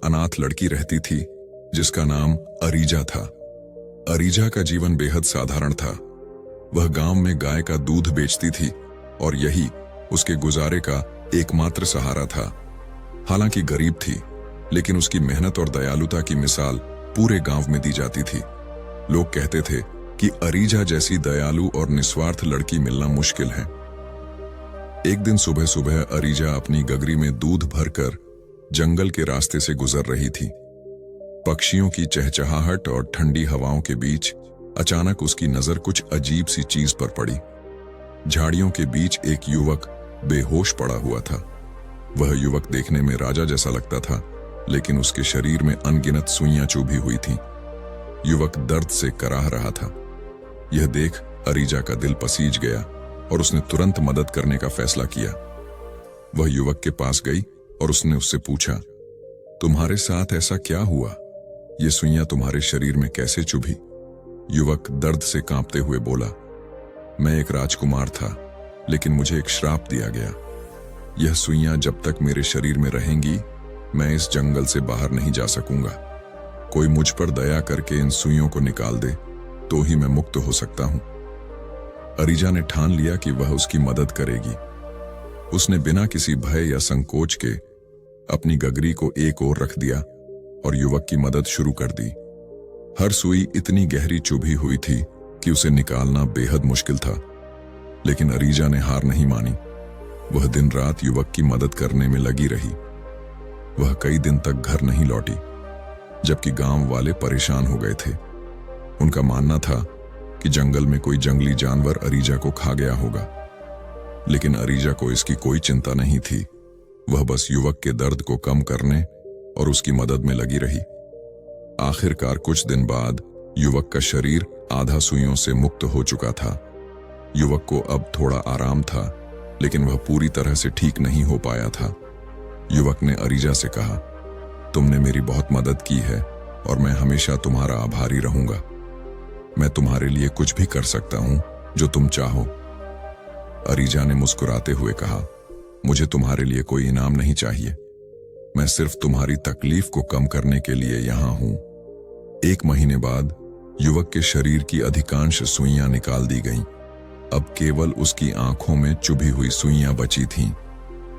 अनाथ लड़की रहती थी जिसका नाम अरीजा था। अरीजा का जीवन बेहद साधारण था। वह गांव में गाय का दूध बेचती थी और यही उसके गुजारे का एकमात्र सहारा था। हालांकि गरीब थी, लेकिन उसकी मेहनत और दयालुता की मिसाल पूरे गांव में दी जाती थी। लोग कहते थे कि अरीजा जैसी दयालु और निस्वार्थ लड़की मिलना मुश्किल है। एक दिन सुबह सुबह अरीजा अपनी गगरी में दूध भरकर जंगल के रास्ते से गुजर रही थी। पक्षियों की चहचहाहट और ठंडी हवाओं के बीच अचानक उसकी नजर कुछ अजीब सी चीज पर पड़ी। झाड़ियों के बीच एक युवक बेहोश पड़ा हुआ था। वह युवक देखने में राजा जैसा लगता था, लेकिन उसके शरीर में अनगिनत सुइयां चुभी हुई थीं। युवक दर्द से कराह रहा था। यह देख अरीजा का दिल पसीज गया और उसने तुरंत मदद करने का फैसला किया। वह युवक के पास गई और उसने उससे पूछा, तुम्हारे साथ ऐसा क्या हुआ? ये सुइयां तुम्हारे शरीर में कैसे चुभी? युवक दर्द से कांपते हुए बोला, मैं एक राजकुमार था, लेकिन मुझे एक श्राप दिया गया। यह सुइयां जब तक मेरे शरीर में रहेंगी, मैं इस जंगल से बाहर नहीं जा सकूंगा। कोई मुझ पर दया करके इन सुइयों को निकाल दे तो ही मैं मुक्त हो सकता हूं। अरीजा ने ठान लिया कि वह उसकी मदद करेगी। उसने बिना किसी भय या संकोच के अपनी गगरी को एक ओर रख दिया और युवक की मदद शुरू कर दी। हर सुई इतनी गहरी चुभी हुई थी कि उसे निकालना बेहद मुश्किल था, लेकिन अरीजा ने हार नहीं मानी। वह दिन रात युवक की मदद करने में लगी रही। वह कई दिन तक घर नहीं लौटी, जबकि गांव वाले परेशान हो गए थे। उनका मानना था कि जंगल में कोई जंगली जानवर अरीजा को खा गया होगा, लेकिन अरीजा को इसकी कोई चिंता नहीं थी। वह बस युवक के दर्द को कम करने और उसकी मदद में लगी रही। आखिरकार कुछ दिन बाद युवक का शरीर आधा सुइयों से मुक्त हो चुका था। युवक को अब थोड़ा आराम था, लेकिन वह पूरी तरह से ठीक नहीं हो पाया था। युवक ने अरीजा से कहा, तुमने मेरी बहुत मदद की है और मैं हमेशा तुम्हारा आभारी रहूंगा। मैं तुम्हारे लिए कुछ भी कर सकता हूं जो तुम चाहो। अरीजा ने मुस्कुराते हुए कहा, मुझे तुम्हारे लिए कोई इनाम नहीं चाहिए। मैं सिर्फ तुम्हारी तकलीफ को कम करने के लिए यहां हूं। 1 महीने बाद युवक के शरीर की अधिकांश सुइयां निकाल दी गईं। अब केवल उसकी आंखों में चुभी हुई सुइयां बची थीं।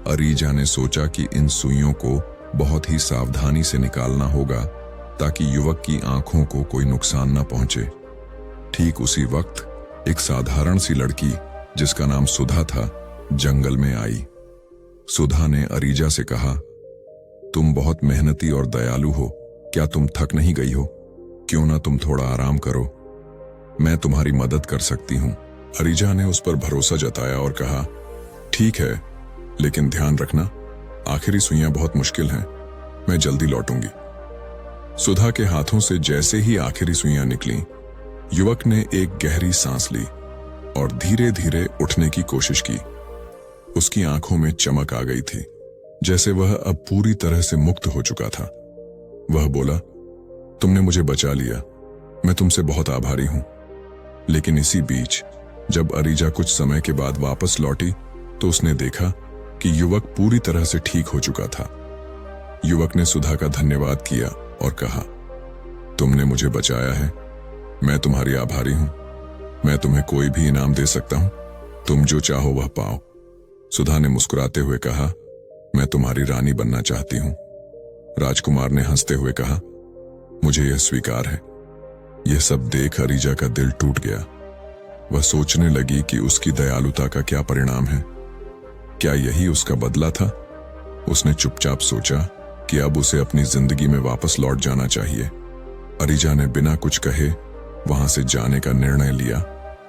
अरीजा ने सोचा कि इन सुइयों को बहुत ही सावधानी से निकालना होगा ताकि युवक की आंखों को कोई नुकसान न पहुंचे। ठीक उसी वक्त एक साधारण सी लड़की जिसका नाम सुधा था, जंगल में आई। सुधा ने अरीजा से कहा, तुम बहुत मेहनती और दयालु हो, क्या तुम थक नहीं गई हो? क्यों ना तुम थोड़ा आराम करो, मैं तुम्हारी मदद कर सकती हूं। अरीजा ने उस पर भरोसा जताया और कहा, ठीक है, लेकिन ध्यान रखना, आखिरी सुइयां बहुत मुश्किल हैं, मैं जल्दी लौटूंगी। सुधा के हाथों से जैसे ही आखिरी सुइयां निकली, युवक ने एक गहरी सांस ली और धीरे धीरे उठने की कोशिश की। उसकी आंखों में चमक आ गई थी, जैसे वह अब पूरी तरह से मुक्त हो चुका था। वह बोला, तुमने मुझे बचा लिया, मैं तुमसे बहुत आभारी हूं। लेकिन इसी बीच जब अरीजा कुछ समय के बाद वापस लौटी तो उसने देखा कि युवक पूरी तरह से ठीक हो चुका था। युवक ने सुधा का धन्यवाद किया और कहा, तुमने मुझे बचाया है, मैं तुम्हारी आभारी हूं। मैं तुम्हें कोई भी इनाम दे सकता हूं, तुम जो चाहो वह पाओ। सुधा ने मुस्कुराते हुए कहा, मैं तुम्हारी रानी बनना चाहती हूं। राजकुमार ने हंसते हुए कहा, मुझे यह स्वीकार है। यह सब देख अरीजा का दिल टूट गया। वह सोचने लगी कि उसकी दयालुता का क्या परिणाम है। क्या यही उसका बदला था? उसने चुपचाप सोचा कि अब उसे अपनी जिंदगी में वापस लौट जाना चाहिए। अरीजा ने बिना कुछ कहे वहां से जाने का निर्णय लिया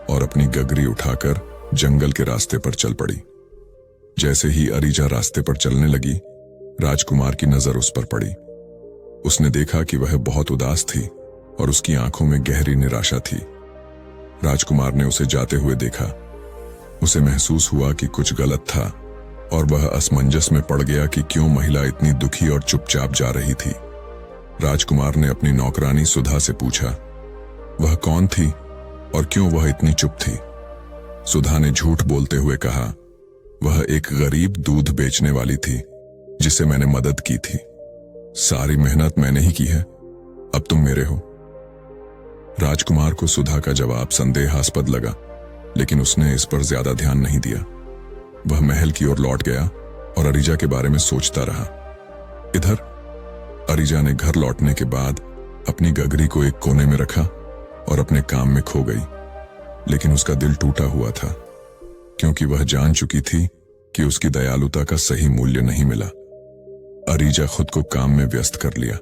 और अपनी गगरी उठाकर जंगल के रास्ते पर चल पड़ी। जैसे ही अरीजा रास्ते पर चलने लगी, राजकुमार की नजर उस पर पड़ी। उसने देखा कि वह बहुत उदास थी और उसकी आंखों में गहरी निराशा थी। राजकुमार ने उसे जाते हुए देखा। उसे महसूस हुआ कि कुछ गलत था और वह असमंजस में पड़ गया कि क्यों महिला इतनी दुखी और चुपचाप जा रही थी। राजकुमार ने अपनी नौकरानी सुधा से पूछा, वह कौन थी और क्यों वह इतनी चुप थी? सुधा ने झूठ बोलते हुए कहा, वह एक गरीब दूध बेचने वाली थी जिसे मैंने मदद की थी। सारी मेहनत मैंने ही की है, अब तुम मेरे हो। राजकुमार को सुधा का जवाब संदेहास्पद लगा, लेकिन उसने इस पर ज्यादा ध्यान नहीं दिया। वह महल की ओर लौट गया और अरीजा के बारे में सोचता रहा। इधर अरीजा ने घर लौटने के बाद अपनी गगरी को एक कोने में रखा और अपने काम में खो गई, लेकिन उसका दिल टूटा हुआ था, क्योंकि वह जान चुकी थी कि उसकी दयालुता का सही मूल्य नहीं मिला। अरीजा खुद को काम में व्यस्त कर लिया।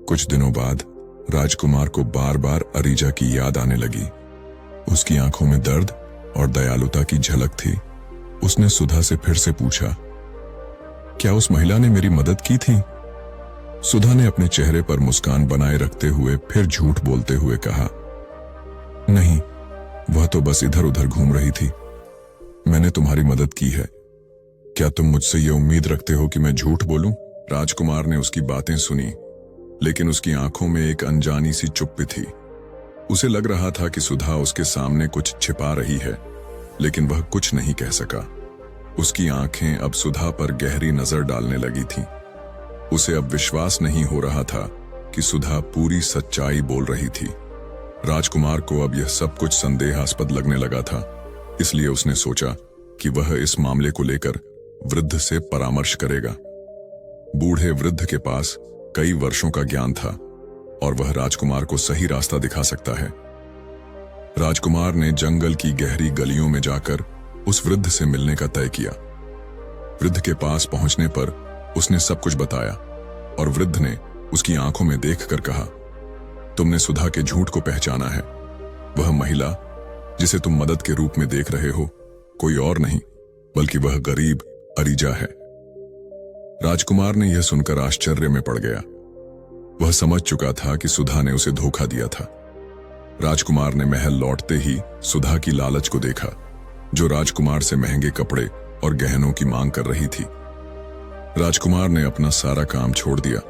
कुछ दिनों बाद राजकुमार को बार बार अरीजा की याद आने लगी। उसकी आंखों में दर्द और दयालुता की झलक थी। उसने सुधा से फिर से पूछा, क्या उस महिला ने मेरी मदद की थी? सुधा ने अपने चेहरे पर मुस्कान बनाए रखते हुए फिर झूठ बोलते हुए कहा, नहीं, वह तो बस इधर उधर घूम रही थी। मैंने तुम्हारी मदद की है। क्या तुम मुझसे यह उम्मीद रखते हो कि मैं झूठ बोलूं? राजकुमार ने उसकी बातें सुनी, लेकिन उसकी आंखों में एक अनजानी सी चुप्पी थी। उसे लग रहा था कि सुधा उसके सामने कुछ छिपा रही है, लेकिन वह कुछ नहीं कह सका। उसकी आंखें अब सुधा पर गहरी नजर डालने लगी थीं। उसे अब विश्वास नहीं हो रहा था कि सुधा पूरी सच्चाई बोल रही थी। राजकुमार को अब यह सब कुछ संदेहास्पद लगने लगा था, इसलिए उसने सोचा कि वह इस मामले को लेकर वृद्ध से परामर्श करेगा। बूढ़े वृद्ध के पास कई वर्षों का ज्ञान था और वह राजकुमार को सही रास्ता दिखा सकता है। राजकुमार ने जंगल की गहरी गलियों में जाकर उस वृद्ध से मिलने का तय किया। वृद्ध के पास पहुंचने पर उसने सब कुछ बताया और वृद्ध ने उसकी आंखों में देखकर कहा, तुमने सुधा के झूठ को पहचाना है। वह महिला जिसे तुम मदद के रूप में देख रहे हो कोई और नहीं बल्कि वह गरीब अरीजा है। राजकुमार ने यह सुनकर आश्चर्य में पड़ गया। वह समझ चुका था कि सुधा ने उसे धोखा दिया था। राजकुमार ने महल लौटते ही सुधा की लालच को देखा, जो राजकुमार से महंगे कपड़े और गहनों की मांग कर रही थी। राजकुमार ने अपना सारा काम छोड़ दिया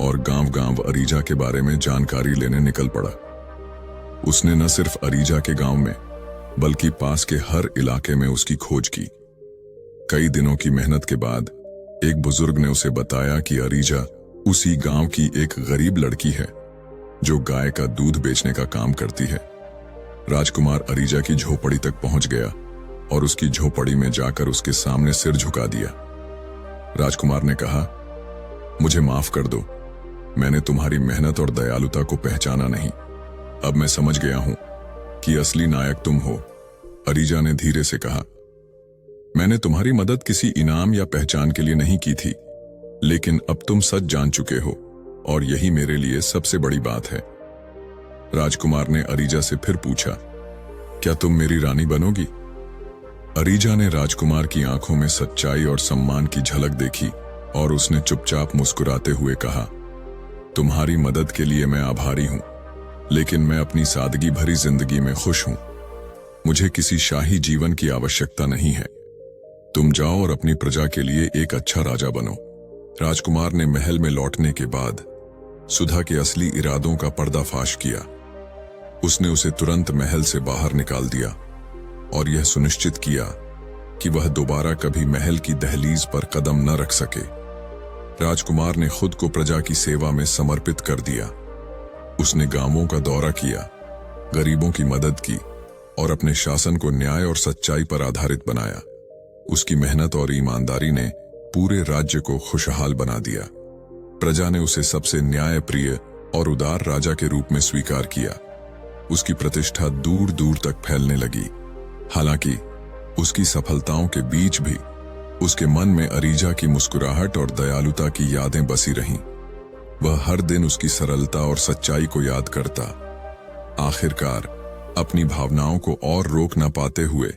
और गांव-गांव अरीजा के बारे में जानकारी लेने निकल पड़ा। उसने न सिर्फ अरीजा के गांव में बल्कि पास के हर इलाके में उसकी खोज की। कई दिनों की मेहनत के बाद एक बुजुर्ग ने उसे बताया कि अरीजा उसी गांव की एक गरीब लड़की है जो गाय का दूध बेचने का काम करती है। राजकुमार अरीजा की झोपड़ी तक पहुंच गया और उसकी झोपड़ी में जाकर उसके सामने सिर झुका दिया। राजकुमार ने कहा, मुझे माफ कर दो, मैंने तुम्हारी मेहनत और दयालुता को पहचाना नहीं। अब मैं समझ गया हूं कि असली नायक तुम हो। अरीजा ने धीरे से कहा, मैंने तुम्हारी मदद किसी इनाम या पहचान के लिए नहीं की थी, लेकिन अब तुम सच जान चुके हो और यही मेरे लिए सबसे बड़ी बात है। राजकुमार ने अरीजा से फिर पूछा, क्या तुम मेरी रानी बनोगी? अरीजा ने राजकुमार की आंखों में सच्चाई और सम्मान की झलक देखी और उसने चुपचाप मुस्कुराते हुए कहा, तुम्हारी मदद के लिए मैं आभारी हूं, लेकिन मैं अपनी सादगी भरी जिंदगी में खुश हूं। मुझे किसी शाही जीवन की आवश्यकता नहीं है। तुम जाओ और अपनी प्रजा के लिए एक अच्छा राजा बनो। राजकुमार ने महल में लौटने के बाद सुधा के असली इरादों का पर्दाफाश किया। उसने उसे तुरंत महल से बाहर निकाल दिया और यह सुनिश्चित किया कि वह दोबारा कभी महल की दहलीज पर कदम न रख सके। राजकुमार ने खुद को प्रजा की सेवा में समर्पित कर दिया। उसने गांवों का दौरा किया, गरीबों की मदद की और अपने शासन को न्याय और सच्चाई पर आधारित बनाया। उसकी मेहनत और ईमानदारी ने पूरे राज्य को खुशहाल बना दिया। प्रजा ने उसे सबसे न्यायप्रिय और उदार राजा के रूप में स्वीकार किया। उसकी प्रतिष्ठा दूर दूर तक फैलने लगी। हालांकि उसकी सफलताओं के बीच भी उसके मन में अरीजा की मुस्कुराहट और दयालुता की यादें बसी रहीं। वह हर दिन उसकी सरलता और सच्चाई को याद करता। आखिरकार अपनी भावनाओं को और रोक न पाते हुए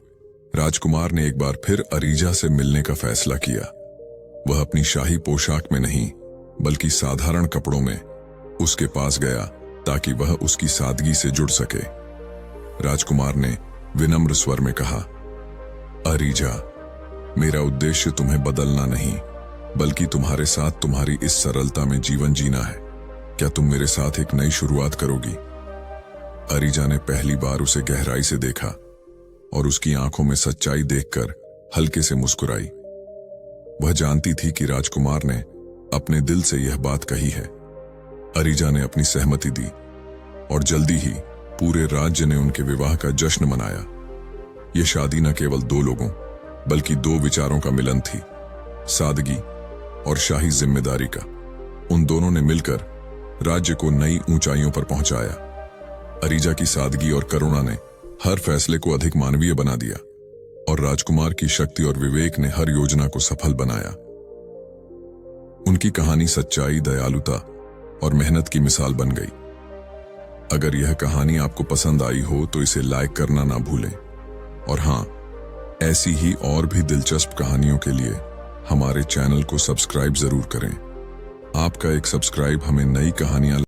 राजकुमार ने एक बार फिर अरीजा से मिलने का फैसला किया। वह अपनी शाही पोशाक में नहीं बल्कि साधारण कपड़ों में उसके पास गया ताकि वह उसकी सादगी से जुड़ सके। राजकुमार ने विनम्र स्वर में कहा, अरीजा, मेरा उद्देश्य तुम्हें बदलना नहीं बल्कि तुम्हारे साथ तुम्हारी इस सरलता में जीवन जीना है। क्या तुम मेरे साथ एक नई शुरुआत करोगी? अरीजा ने पहली बार उसे गहराई से देखा और उसकी आंखों में सच्चाई देखकर हल्के से मुस्कुराई। वह जानती थी कि राजकुमार ने अपने दिल से यह बात कही है। अरीजा ने अपनी सहमति दी और जल्दी ही पूरे राज्य ने उनके विवाह का जश्न मनाया। यह शादी न केवल दो लोगों बल्कि दो विचारों का मिलन थी, सादगी और शाही जिम्मेदारी का। उन दोनों ने मिलकर राज्य को नई ऊंचाइयों पर पहुंचाया। अरीजा की सादगी और करुणा ने हर फैसले को अधिक मानवीय बना दिया और राजकुमार की शक्ति और विवेक ने हर योजना को सफल बनाया। उनकी कहानी सच्चाई, दयालुता और मेहनत की मिसाल बन गई। अगर यह कहानी आपको पसंद आई हो तो इसे लाइक करना ना भूलें और हां, ऐसी ही और भी दिलचस्प कहानियों के लिए हमारे चैनल को सब्सक्राइब जरूर करें। आपका एक सब्सक्राइब हमें नई कहानियां